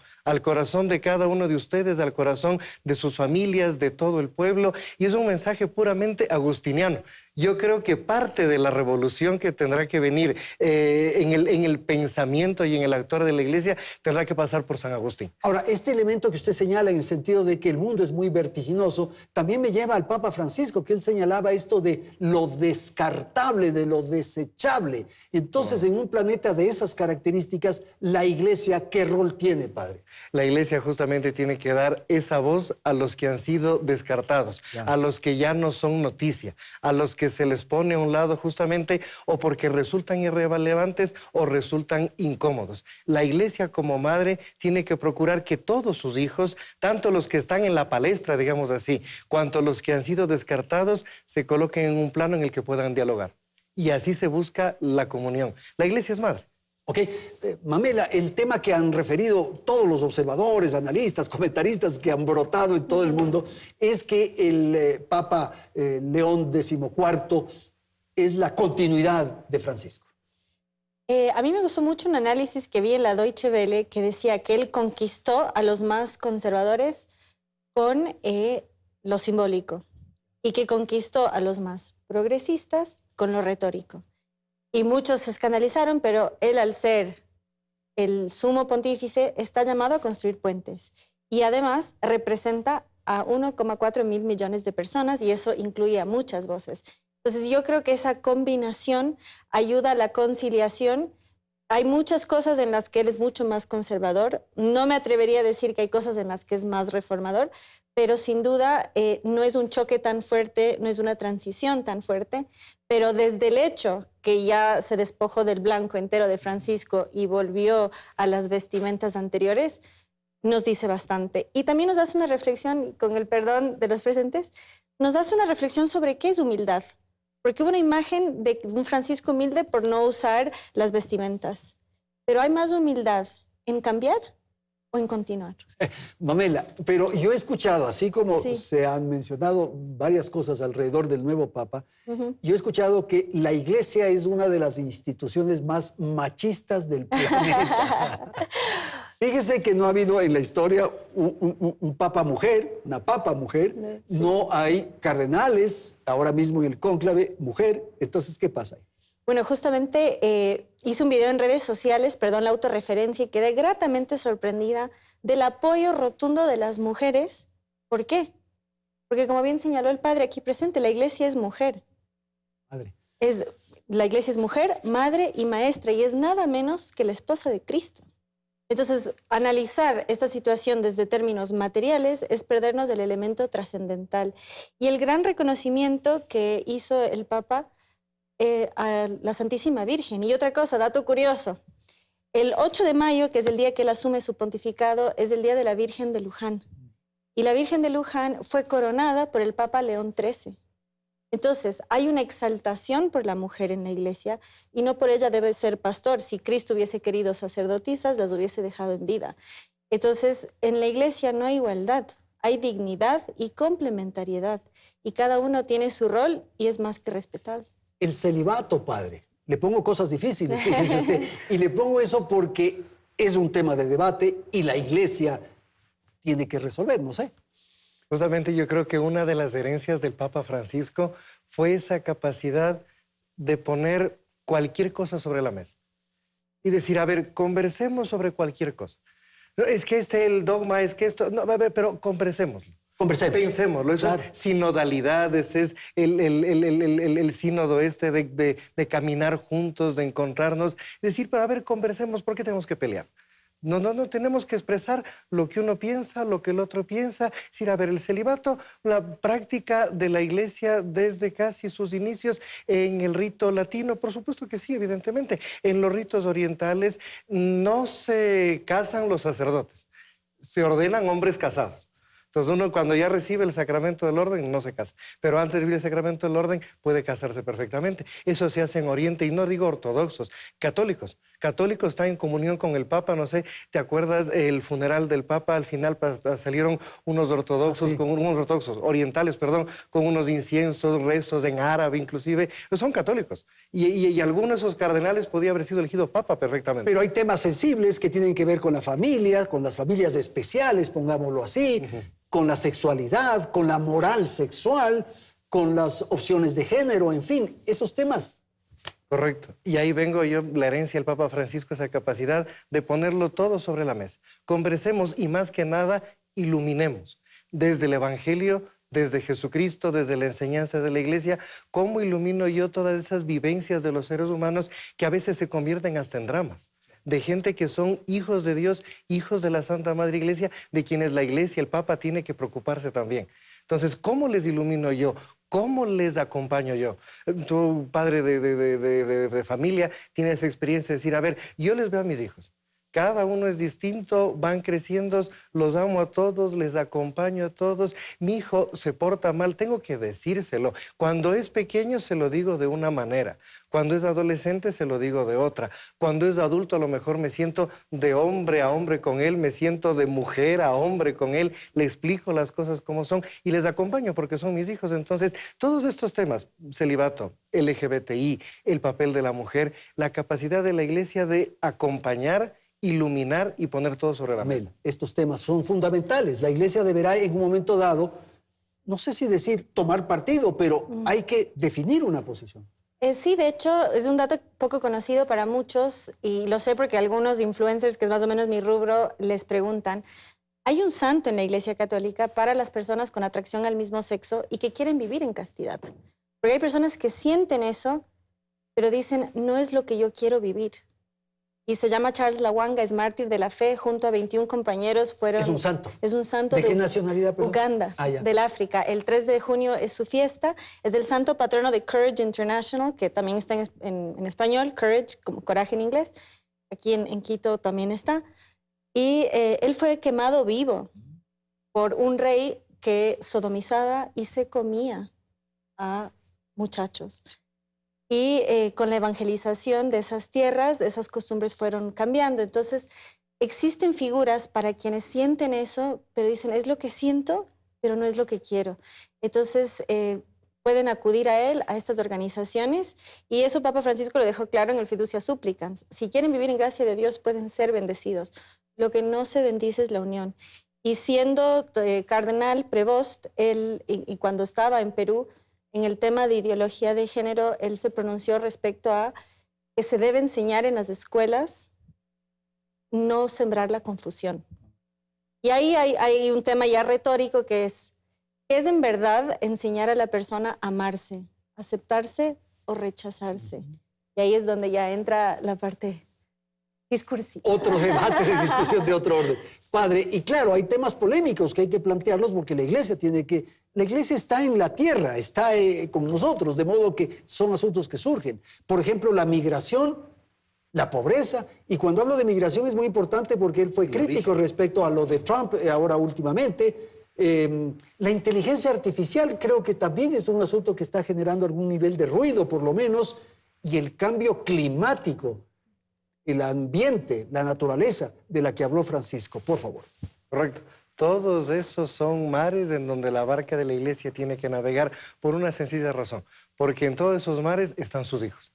de cada uno de ustedes, al corazón de sus familias, de todo el pueblo, y es un mensaje puramente agustiniano. Yo creo que parte de la revolución que tendrá que venir en el pensamiento y en el actuar de la Iglesia tendrá que pasar por San Agustín. Ahora, este elemento que usted señala en el sentido de que el mundo es muy vertiginoso, también me lleva al Papa Francisco, que él señalaba esto de lo descartable, de lo desechable. Entonces, en un planeta de esas características, la Iglesia, ¿qué rol tiene, padre? La Iglesia justamente tiene que dar esa voz a los que han sido descartados, a los que ya no son noticia, a los que se les pone a un lado justamente o porque resultan irrelevantes o resultan incómodos. La Iglesia como madre tiene que procurar que todos sus hijos, tanto los que están en la palestra, digamos así, cuanto los que han sido descartados, se coloquen en un plano en el que puedan dialogar. Y así se busca la comunión. La Iglesia es madre. Ok, Mamela, el tema que han referido todos los observadores, analistas, comentaristas que han brotado en todo el mundo es que el Papa León XIV es la continuidad de Francisco. A mí me gustó mucho un análisis que vi en la Deutsche Welle que decía que él conquistó a los más conservadores con lo simbólico y que conquistó a los más progresistas con lo retórico. Y muchos se escandalizaron, pero él, al ser el sumo pontífice, está llamado a construir puentes. Y además representa a 1,4 mil millones de personas y eso incluye a muchas voces. Entonces yo creo que esa combinación ayuda a la conciliación. Hay muchas cosas en las que él es mucho más conservador. No me atrevería a decir que hay cosas en las que es más reformador, pero sin duda no es un choque tan fuerte, no es una transición tan fuerte, pero desde el hecho que ya se despojó del blanco entero de Francisco y volvió a las vestimentas anteriores, nos dice bastante. Y también nos hace una reflexión, con el perdón de los presentes, nos hace una reflexión sobre qué es humildad. Porque hubo una imagen de un Francisco humilde por no usar las vestimentas. Pero hay más humildad en cambiar o en continuar. Mamela, pero yo he escuchado, así como Sí. se han mencionado varias cosas alrededor del nuevo Papa, yo he escuchado que la Iglesia es una de las instituciones más machistas del planeta. Fíjese que no ha habido en la historia un papa mujer, una papa mujer, Sí. no hay cardenales, ahora mismo en el cónclave, mujer. Entonces, ¿qué pasa ahí? Bueno, justamente hice un video en redes sociales, perdón la autorreferencia, y quedé gratamente sorprendida del apoyo rotundo de las mujeres. ¿Por qué? Porque como bien señaló el padre aquí presente, la Iglesia es mujer. Madre. La Iglesia es mujer, madre y maestra, y es nada menos que la esposa de Cristo. Entonces, analizar esta situación desde términos materiales es perdernos del elemento trascendental. Y el gran reconocimiento que hizo el Papa a la Santísima Virgen. Y otra cosa, dato curioso, el 8 de mayo, que es el día que él asume su pontificado, es el día de la Virgen de Luján. Y la Virgen de Luján fue coronada por el Papa León XIII. Entonces, hay una exaltación por la mujer en la iglesia y no por ella debe ser pastor. Si Cristo hubiese querido sacerdotisas, las hubiese dejado en vida. Entonces, en la iglesia no hay igualdad, hay dignidad y complementariedad. Y cada uno tiene su rol y es más que respetable. El celibato, padre. Le pongo cosas difíciles, fíjese usted. Y le pongo eso porque es un tema de debate y la iglesia tiene que resolver, no sé. Justamente yo creo que una de las herencias del Papa Francisco fue esa capacidad de poner cualquier cosa sobre la mesa y decir, a ver, conversemos sobre cualquier cosa. No, es que el dogma, es que esto, no, a ver, pero conversemos. Pensémoslo, eso claro. Es sinodalidades, es el sínodo de caminar juntos, de encontrarnos. Decir, pero a ver, conversemos, ¿por qué tenemos que pelear? No, tenemos que expresar lo que uno piensa, lo que el otro piensa. Es decir, a ver, el celibato, la práctica de la iglesia desde casi sus inicios en el rito latino, por supuesto que sí, evidentemente. En los ritos orientales no se casan los sacerdotes, se ordenan hombres casados. Entonces uno cuando ya recibe el sacramento del orden no se casa, pero antes de recibir el sacramento del orden puede casarse perfectamente. Eso se hace en Oriente y no digo ortodoxos, católicos. Católicos están en comunión con el Papa, no sé, ¿te acuerdas el funeral del Papa? Al final salieron unos ortodoxos, sí. Unos ortodoxos, orientales, perdón, con unos inciensos, rezos en árabe inclusive. Son católicos y alguno de esos cardenales podía haber sido elegido Papa perfectamente. Pero hay temas sensibles que tienen que ver con la familia, con las familias especiales, pongámoslo así, con la sexualidad, con la moral sexual, con las opciones de género, en fin, esos temas. Correcto. Y ahí vengo yo, la herencia del Papa Francisco, esa capacidad de ponerlo todo sobre la mesa. Conversemos y más que nada, iluminemos. Desde el Evangelio, desde Jesucristo, desde la enseñanza de la Iglesia, ¿cómo ilumino yo todas esas vivencias de los seres humanos que a veces se convierten hasta en dramas? De gente que son hijos de Dios, hijos de la Santa Madre Iglesia, de quienes la Iglesia, el Papa, tiene que preocuparse también. Entonces, ¿cómo les ilumino yo? ¿Cómo les acompaño yo? Tu padre de familia tiene esa experiencia de decir, a ver, yo les veo a mis hijos. Cada uno es distinto, van creciendo, los amo a todos, les acompaño a todos. Mi hijo se porta mal, tengo que decírselo. Cuando es pequeño se lo digo de una manera. Cuando es adolescente se lo digo de otra. Cuando es adulto a lo mejor me siento de hombre a hombre con él, me siento de mujer a hombre con él, le explico las cosas como son y les acompaño porque son mis hijos. Entonces, todos estos temas, celibato, LGBTI, el papel de la mujer, la capacidad de la Iglesia de acompañar, iluminar y poner todo sobre la mesa. Estos temas son fundamentales. La Iglesia deberá en un momento dado, no sé si decir tomar partido, pero hay que definir una posición. Sí, de hecho, es un dato poco conocido para muchos y lo sé porque algunos influencers, que es más o menos mi rubro, les preguntan. Hay un santo en la Iglesia Católica para las personas con atracción al mismo sexo y que quieren vivir en castidad. Porque hay personas que sienten eso, pero dicen, no es lo que yo quiero vivir. Y se llama Charles Lawanga, es mártir de la fe, junto a 21 compañeros fueron... Es un santo. Es un santo. ¿De qué nacionalidad? Perdón? Uganda, del África. El 3 de junio es su fiesta. Es el santo patrono de Courage International, que también está en español, Courage, como coraje en inglés. Aquí en Quito también está. Y él fue quemado vivo por un rey que sodomizaba y se comía a muchachos. Y con la evangelización de esas tierras, esas costumbres fueron cambiando. Entonces, existen figuras para quienes sienten eso, pero dicen, es lo que siento, pero no es lo que quiero. Entonces, pueden acudir a él, a estas organizaciones, y eso Papa Francisco lo dejó claro en el Fiducia Supplicans. Si quieren vivir en gracia de Dios, pueden ser bendecidos. Lo que no se bendice es la unión. Y siendo cardenal Prevost, él, y cuando estaba en Perú, en el tema de ideología de género, él se pronunció respecto a que se debe enseñar en las escuelas no sembrar la confusión. Y ahí hay un tema ya retórico que es en verdad enseñar a la persona a amarse, aceptarse o rechazarse. Y ahí es donde ya entra la parte discursiva. Otro debate de discusión de otro orden. Padre, y claro, hay temas polémicos que hay que plantearlos porque la Iglesia está en la tierra, está con nosotros, de modo que son asuntos que surgen. Por ejemplo, la migración, la pobreza, y cuando hablo de migración es muy importante porque él fue crítico respecto a lo de Trump ahora últimamente, La inteligencia artificial creo que también es un asunto que está generando algún nivel de ruido, por lo menos, y el cambio climático, el ambiente, la naturaleza de la que habló Francisco. Por favor. Correcto. Todos esos son mares en donde la barca de la iglesia tiene que navegar por una sencilla razón, porque en todos esos mares están sus hijos.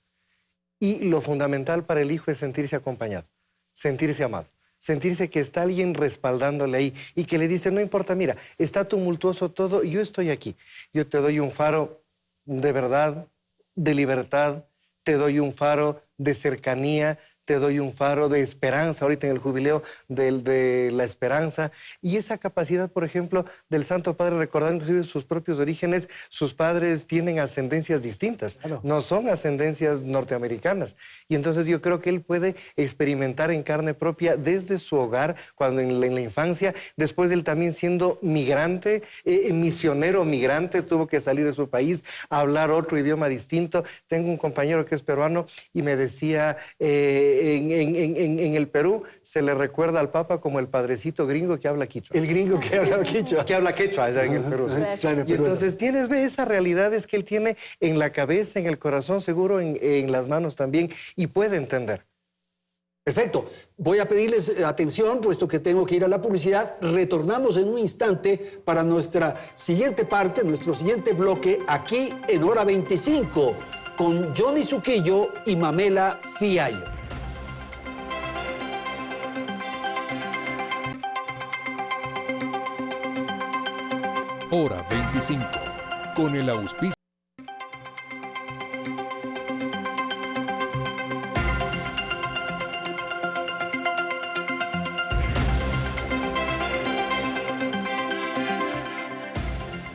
Y lo fundamental para el hijo es sentirse acompañado, sentirse amado, sentirse que está alguien respaldándole ahí y que le dice, no importa, mira, está tumultuoso todo, yo estoy aquí. Yo te doy un faro de verdad, de libertad, te doy un faro de cercanía, te doy un faro de esperanza, ahorita en el jubileo de la esperanza, y esa capacidad, por ejemplo, del Santo Padre, recordar inclusive sus propios orígenes, sus padres tienen ascendencias distintas, claro. No son ascendencias norteamericanas, y entonces yo creo que él puede experimentar en carne propia desde su hogar, cuando en la infancia, después de él también siendo migrante, misionero migrante, tuvo que salir de su país, a hablar otro idioma distinto. Tengo un compañero que es peruano y me decía, en el Perú se le recuerda al Papa como el padrecito gringo que habla quichua. El gringo que habla quichua. Que habla quechua allá en el Perú. ¿Sí? Claro, y entonces ve esas realidades que él tiene en la cabeza, en el corazón, seguro en las manos también, y puede entender. Perfecto. Voy a pedirles atención, puesto que tengo que ir a la publicidad. Retornamos en un instante para nuestra siguiente parte, nuestro siguiente bloque, aquí en Hora 25, con Johnny Suquillo y Mamela Fiallo. Hora 25, con el auspicio.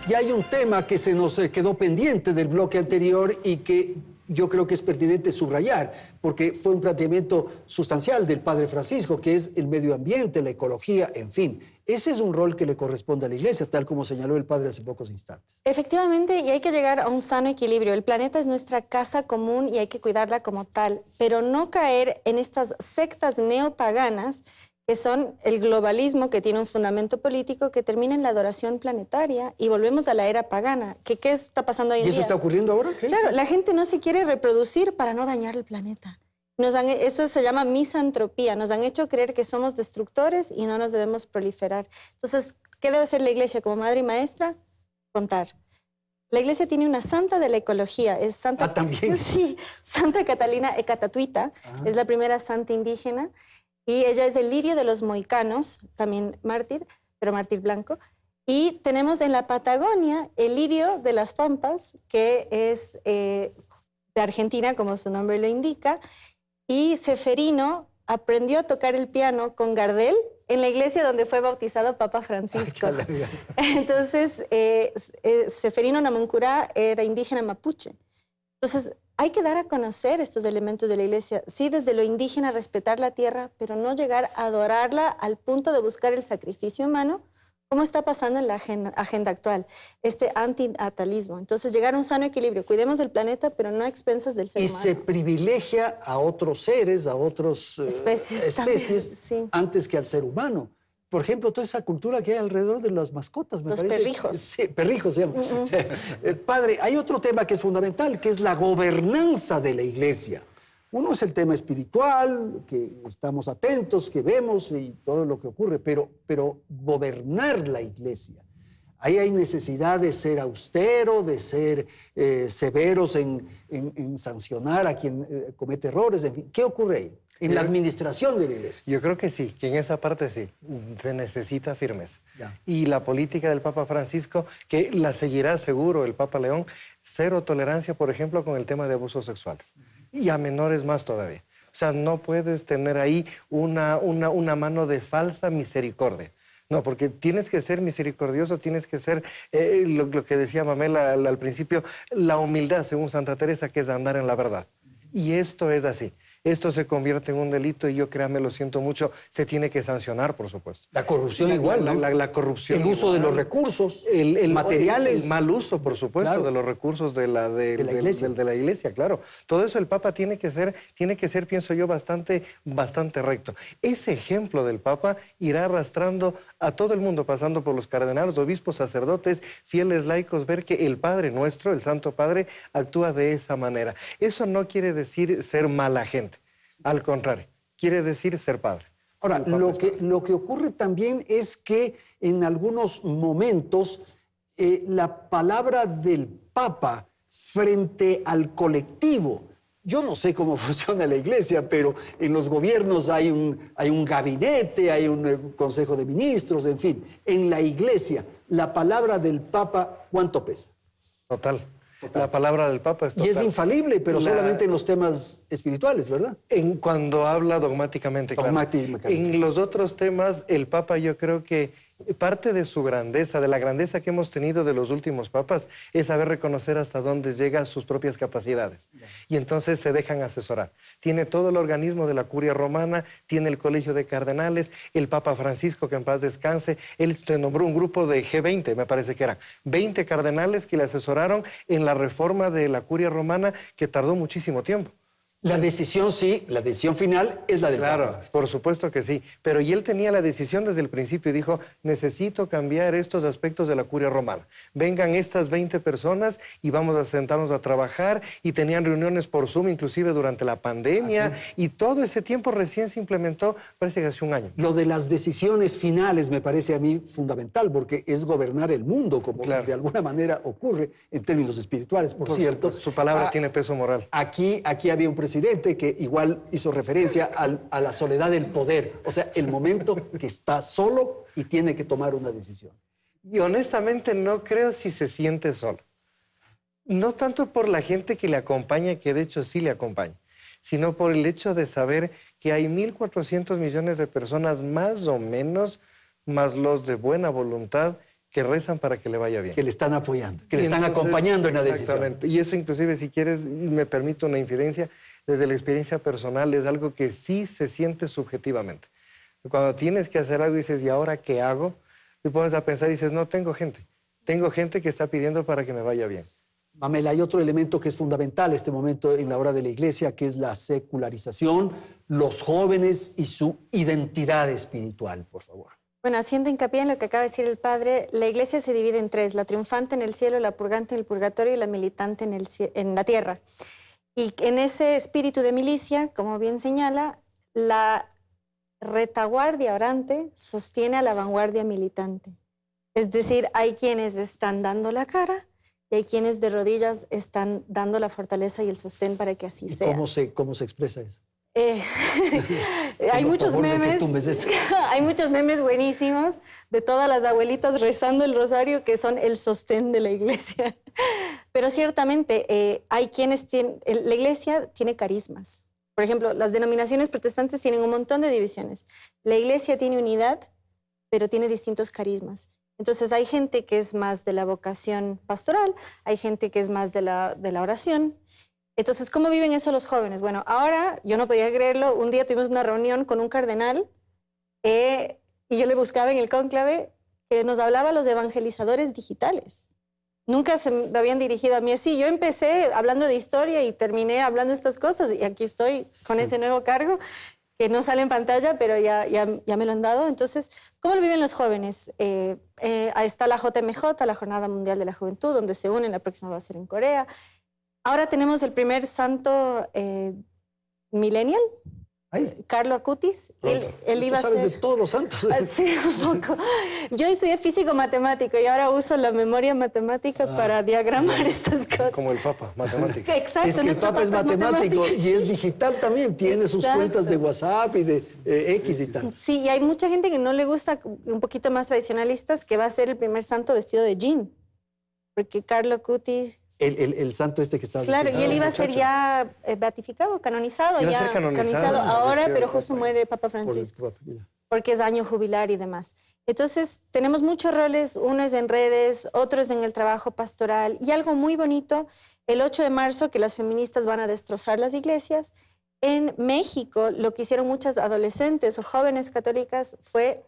Y hay un tema que se nos quedó pendiente del bloque anterior y que yo creo que es pertinente subrayar, porque fue un planteamiento sustancial del Padre Francisco, que es el medio ambiente, la ecología, en fin. Ese es un rol que le corresponde a la Iglesia, tal como señaló el Padre hace pocos instantes. Efectivamente, y hay que llegar a un sano equilibrio. El planeta es nuestra casa común y hay que cuidarla como tal, pero no caer en estas sectas neopaganas que son el globalismo, que tiene un fundamento político, que termina en la adoración planetaria y volvemos a la era pagana. ¿Qué está pasando hoy en día? ¿Y eso está ocurriendo ahora? ¿Qué? Claro, la gente no se quiere reproducir para no dañar el planeta. Eso se llama misantropía. Nos han hecho creer que somos destructores y no nos debemos proliferar. Entonces, ¿qué debe hacer la Iglesia como madre y maestra? Contar. La Iglesia tiene una santa de la ecología. Es Santa, ¿también? Sí, Santa Catalina Ecatatuita. Es la primera santa indígena. Y ella es el lirio de los mohicanos, también mártir, pero mártir blanco. Y tenemos en la Patagonia el lirio de las pampas, que es de Argentina, como su nombre lo indica. Y Ceferino aprendió a tocar el piano con Gardel en la iglesia donde fue bautizado Papa Francisco. Entonces, Ceferino Namuncurá era indígena mapuche. Entonces, hay que dar a conocer estos elementos de la Iglesia. Sí, desde lo indígena, respetar la tierra, pero no llegar a adorarla al punto de buscar el sacrificio humano, como está pasando en la agenda actual, este antinatalismo. Entonces, llegar a un sano equilibrio. Cuidemos del planeta, pero no a expensas del ser humano. Y se privilegia a otros seres, a otras especies sí, antes que al ser humano. Por ejemplo, toda esa cultura que hay alrededor de las mascotas. Los perrijos. Sí, perrijos se llama. Padre, hay otro tema que es fundamental, que es la gobernanza de la Iglesia. Uno es el tema espiritual, que estamos atentos, que vemos y todo lo que ocurre, pero gobernar la Iglesia. Ahí hay necesidad de ser austero, de ser severos en sancionar a quien comete errores. En fin, ¿qué ocurre ahí? En la administración de la Iglesia. Yo creo que sí, que en esa parte sí, se necesita firmeza. Ya. Y la política del Papa Francisco, que la seguirá seguro el Papa León, cero tolerancia, por ejemplo, con el tema de abusos sexuales. Y a menores más todavía. O sea, no puedes tener ahí una mano de falsa misericordia. No, porque tienes que ser misericordioso, tienes que ser, lo que decía Mamela al principio, la humildad, según Santa Teresa, que es andar en la verdad. Y esto es así. esto se convierte en un delito y yo, créame, lo siento mucho, se tiene que sancionar, por supuesto. La corrupción igual, ¿no? La corrupción. El uso de los recursos, materiales. El mal uso, por supuesto, Claro. de los recursos de la iglesia, claro. Todo eso el Papa tiene que ser, pienso yo, bastante recto. Ese ejemplo del Papa irá arrastrando a todo el mundo, pasando por los cardenales, obispos, sacerdotes, fieles laicos, ver que el Padre nuestro, el Santo Padre, actúa de esa manera. Eso no quiere decir ser mala gente, al contrario, quiere decir ser padre. Ahora, lo que ocurre también es que en algunos momentos la palabra del Papa frente al colectivo, yo no sé cómo funciona la iglesia, pero en los gobiernos hay un gabinete, hay un consejo de ministros, en fin. En la iglesia, la palabra del Papa, ¿cuánto pesa? Total. La palabra del Papa es total. Y es infalible, pero solamente en los temas espirituales, ¿verdad? Cuando habla dogmáticamente, claro. Dogmáticamente. En los otros temas, el Papa, yo creo que parte de su grandeza, de la grandeza que hemos tenido de los últimos papas, es saber reconocer hasta dónde llegan sus propias capacidades. Y entonces se dejan asesorar. Tiene todo el organismo de la Curia Romana, tiene el Colegio de Cardenales, el Papa Francisco, que en paz descanse, él se nombró un grupo de G20, me parece que eran 20 cardenales que le asesoraron en la reforma de la Curia Romana, que tardó muchísimo tiempo. La decisión sí, la decisión final es la del Papa. Claro, por supuesto que sí. Pero y él tenía la decisión desde el principio y dijo, necesito cambiar estos aspectos de la Curia Romana. Vengan estas 20 personas y vamos a sentarnos a trabajar. Y tenían reuniones por Zoom, inclusive durante la pandemia. Y todo ese tiempo recién se implementó, parece que hace un año. Lo de las decisiones finales me parece a mí fundamental, porque es gobernar el mundo, como de alguna manera ocurre en términos espirituales, por cierto. Su palabra tiene peso moral. Aquí había un presidente que igual hizo referencia a la soledad del poder, o sea, el momento que está solo y tiene que tomar una decisión. Y honestamente no creo si se siente solo. No tanto por la gente que le acompaña, que de hecho sí le acompaña, sino por el hecho de saber que hay 1.400 millones de personas más o menos, más los de buena voluntad, que rezan para que le vaya bien. Que le están apoyando, que le están acompañando en la decisión. Exactamente. Y eso inclusive, si quieres, me permito una infidencia, desde la experiencia personal es algo que sí se siente subjetivamente. Cuando tienes que hacer algo y dices, ¿y ahora qué hago? Te pones a pensar y dices, no, tengo gente que está pidiendo para que me vaya bien. Mamela, hay otro elemento que es fundamental en este momento en la hora de la iglesia, que es la secularización, los jóvenes y su identidad espiritual, por favor. Bueno, haciendo hincapié en lo que acaba de decir el padre, la iglesia se divide en tres: la triunfante en el cielo, la purgante en el purgatorio y la militante en la tierra. Y en ese espíritu de milicia, como bien señala, la retaguardia orante sostiene a la vanguardia militante. Es decir, hay quienes están dando la cara y hay quienes de rodillas están dando la fortaleza y el sostén para que así sea. ¿Cómo se expresa eso? Hay muchos memes, hay muchos memes buenísimos de todas las abuelitas rezando el rosario que son el sostén de la iglesia. Pero ciertamente hay quienes tienen, la iglesia tiene carismas. Por ejemplo, las denominaciones protestantes tienen un montón de divisiones. La iglesia tiene unidad, pero tiene distintos carismas. Entonces hay gente que es más de la vocación pastoral, hay gente que es más de la oración. Entonces, ¿cómo viven eso los jóvenes? Bueno, ahora, yo no podía creerlo, un día tuvimos una reunión con un cardenal y yo le buscaba en el cónclave que nos hablaba los evangelizadores digitales. Nunca se me habían dirigido a mí así. Yo empecé hablando de historia y terminé hablando de estas cosas y aquí estoy con ese nuevo cargo que no sale en pantalla, pero ya me lo han dado. Entonces, ¿cómo lo viven los jóvenes? Ahí está la JMJ, la Jornada Mundial de la Juventud, donde se unen, la próxima va a ser en Corea. Ahora tenemos el primer santo millennial, Carlo Acutis. Él iba a ser... ¿Sabes de todos los santos? Sí, un poco. Yo estudié físico-matemático y ahora uso la memoria matemática para diagramar estas cosas. Como el Papa, matemático. Exacto. Es que el Papa es matemático y es digital también. Tiene sus cuentas de WhatsApp y de X y tal. Sí, y hay mucha gente que no le gusta, un poquito más tradicionalistas, que va a ser el primer santo vestido de jean. Porque Carlo Acutis... El santo este que estás diciendo. diciendo. Claro, y él iba a ser ya beatificado, canonizado. Iba a ser canonizado ahora, pero justo muere Papa Francisco. Porque es año jubilar y demás. Entonces, tenemos muchos roles. Uno es en redes, otro es en el trabajo pastoral. Y algo muy bonito, el 8 de marzo, que las feministas van a destrozar las iglesias, En México, lo que hicieron muchas adolescentes o jóvenes católicas fue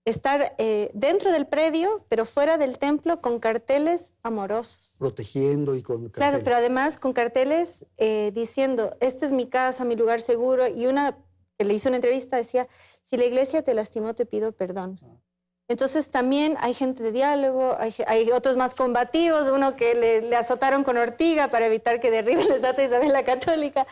estar dentro del predio, pero fuera del templo, con carteles amorosos. Protegiendo y con Claro, carteles. pero además con carteles diciendo, esta es mi casa, mi lugar seguro. Y una que le hizo una entrevista decía, si la iglesia te lastimó, te pido perdón. Entonces también hay gente de diálogo, hay otros más combativos, uno que le azotaron con ortiga para evitar que derriben la estatua de Isabel la Católica.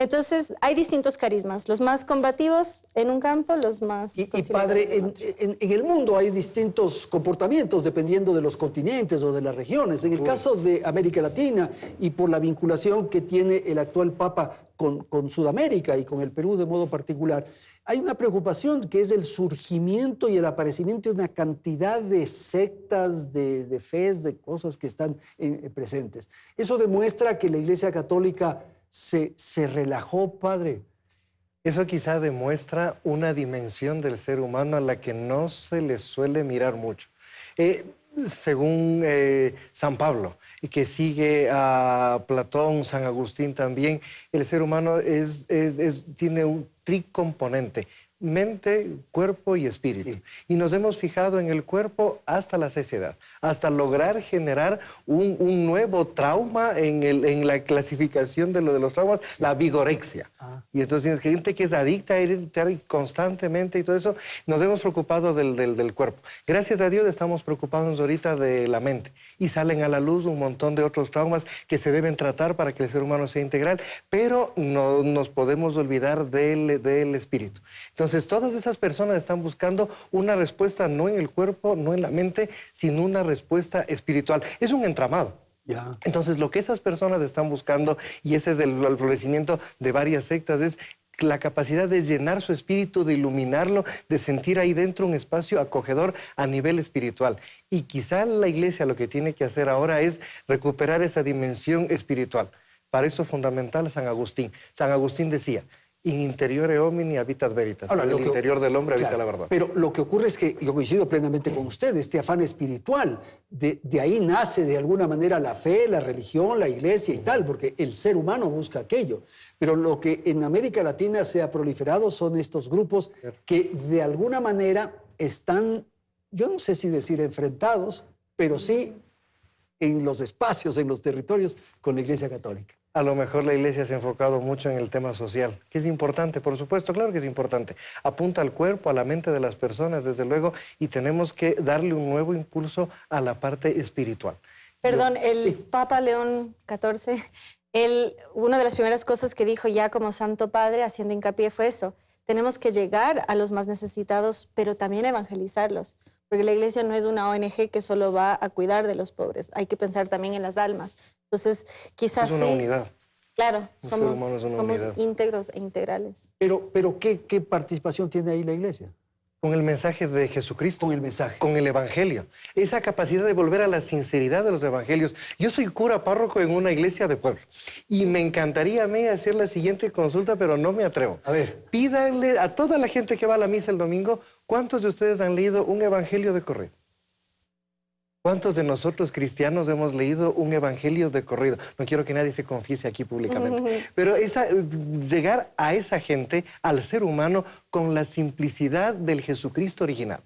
Entonces hay distintos carismas, los más combativos en un campo, los más Y conciliadores padre, en otro. en el mundo hay distintos comportamientos dependiendo de los continentes o de las regiones. En el caso de América Latina y por la vinculación que tiene el actual Papa con Sudamérica y con el Perú de modo particular, hay una preocupación que es el surgimiento y el aparecimiento de una cantidad de sectas, de fes, de cosas que están presentes. Eso demuestra que la Iglesia Católica se relajó, padre. Eso quizá demuestra una dimensión del ser humano a la que no se le suele mirar mucho. Según San Pablo, y que sigue a Platón, San Agustín también, el ser humano tiene un tricomponente: mente, cuerpo y espíritu. Sí. Y nos hemos fijado en el cuerpo hasta la saciedad, hasta lograr generar un nuevo trauma en la clasificación de los traumas, la vigorexia. Y entonces tienes gente que es adicta a ir constantemente y todo eso. Nos hemos preocupado del cuerpo. Gracias a Dios estamos preocupados ahorita de la mente. Y salen a la luz un montón de otros traumas que se deben tratar para que el ser humano sea integral, pero no nos podemos olvidar del espíritu. Entonces, todas esas personas están buscando una respuesta no en el cuerpo, no en la mente, sino una respuesta espiritual. Es un entramado. Ya. Entonces, lo que esas personas están buscando, y ese es el florecimiento de varias sectas, es la capacidad de llenar su espíritu, de iluminarlo, de sentir ahí dentro un espacio acogedor a nivel espiritual. Y quizá la iglesia lo que tiene que hacer ahora es recuperar esa dimensión espiritual. Para eso es fundamental San Agustín. San Agustín decía: in interiore homini habitat veritas. Ahora, En el interior del hombre habita claro, la verdad. Pero lo que ocurre es que yo coincido plenamente con usted, este afán espiritual. De ahí nace de alguna manera la fe, la religión, la iglesia y tal, porque el ser humano busca aquello. Pero lo que en América Latina se ha proliferado son estos grupos que de alguna manera están, yo no sé si decir enfrentados, pero sí en los espacios, en los territorios con la Iglesia Católica. A lo mejor la iglesia se ha enfocado mucho en el tema social, que es importante, por supuesto, claro que es importante. Apunta al cuerpo, a la mente de las personas, desde luego, y tenemos que darle un nuevo impulso a la parte espiritual. Perdón, el Papa León XIV, una de las primeras cosas que dijo ya como Santo Padre, haciendo hincapié, fue eso. Tenemos que llegar a los más necesitados, pero también evangelizarlos. Porque la iglesia no es una ONG que solo va a cuidar de los pobres. Hay que pensar también en las almas. Entonces, quizás Es una unidad. Claro, El ser humano es una somos unidad. íntegros e integrales. Pero ¿qué participación tiene ahí la Iglesia? Con el mensaje de Jesucristo. Con el mensaje. Con el evangelio. Esa capacidad de volver a la sinceridad de los evangelios. Yo soy cura párroco en una iglesia de pueblo. Y me encantaría a mí hacer la siguiente consulta, pero no me atrevo. A ver. Pídanle a toda la gente que va a la misa el domingo, ¿cuántos de ustedes han leído un evangelio de corrido? ¿Cuántos de nosotros cristianos hemos leído un evangelio de corrido? No quiero que nadie se confiese aquí públicamente. Pero llegar a esa gente, al ser humano, con la simplicidad del Jesucristo original,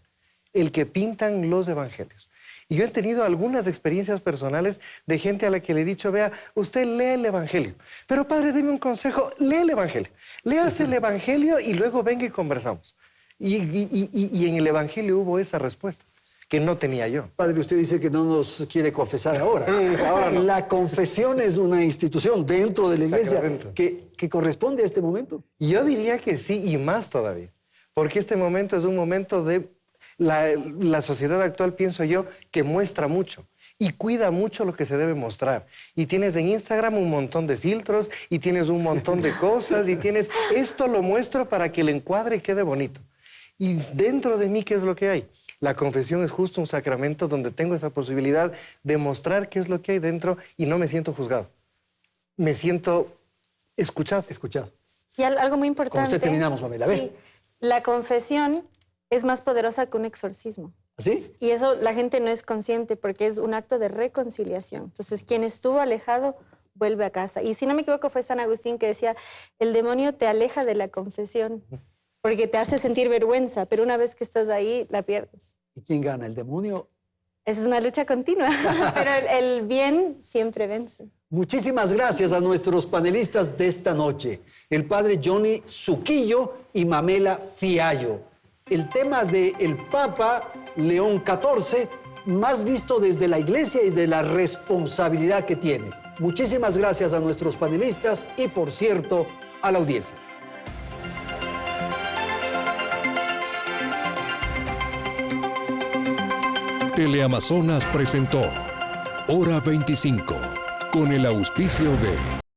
el que pintan los evangelios. Y yo he tenido algunas experiencias personales de gente a la que le he dicho: vea, usted lee el evangelio. Pero padre, deme un consejo, lee el evangelio. Léase el evangelio y luego venga y conversamos. Y en el evangelio hubo esa respuesta que no tenía yo. Padre, usted dice que no nos quiere confesar ahora. Ahora no. La confesión es una institución dentro de la iglesia Sacramento. que corresponde a este momento. Yo diría que sí, y más todavía. Porque este momento es un momento de... La sociedad actual, pienso yo, que muestra mucho y cuida mucho lo que se debe mostrar. Y tienes en Instagram un montón de filtros y tienes un montón de cosas y tienes... Esto lo muestro para que el encuadre quede bonito. Y dentro de mí, ¿qué es lo que hay? La confesión es justo un sacramento donde tengo esa posibilidad de mostrar qué es lo que hay dentro y no me siento juzgado. Me siento escuchado. Escuchado. Y algo muy importante... Con usted terminamos, Pamela. A ver. Sí, la confesión es más poderosa que un exorcismo. ¿Así? Y eso la gente no es consciente porque es un acto de reconciliación. Entonces, quien estuvo alejado vuelve a casa. Y si no me equivoco fue San Agustín que decía, el demonio te aleja de la confesión porque te hace sentir vergüenza, pero una vez que estás ahí, la pierdes. ¿Y quién gana, el demonio? Esa es una lucha continua, pero el bien siempre vence. Muchísimas gracias a nuestros panelistas de esta noche, el padre Johnny Suquillo y Mamela Fiallo. El tema del Papa León XIV, más visto desde la Iglesia y de la responsabilidad que tiene. Muchísimas gracias a nuestros panelistas y, por cierto, a la audiencia. Teleamazonas presentó Hora 25, con el auspicio de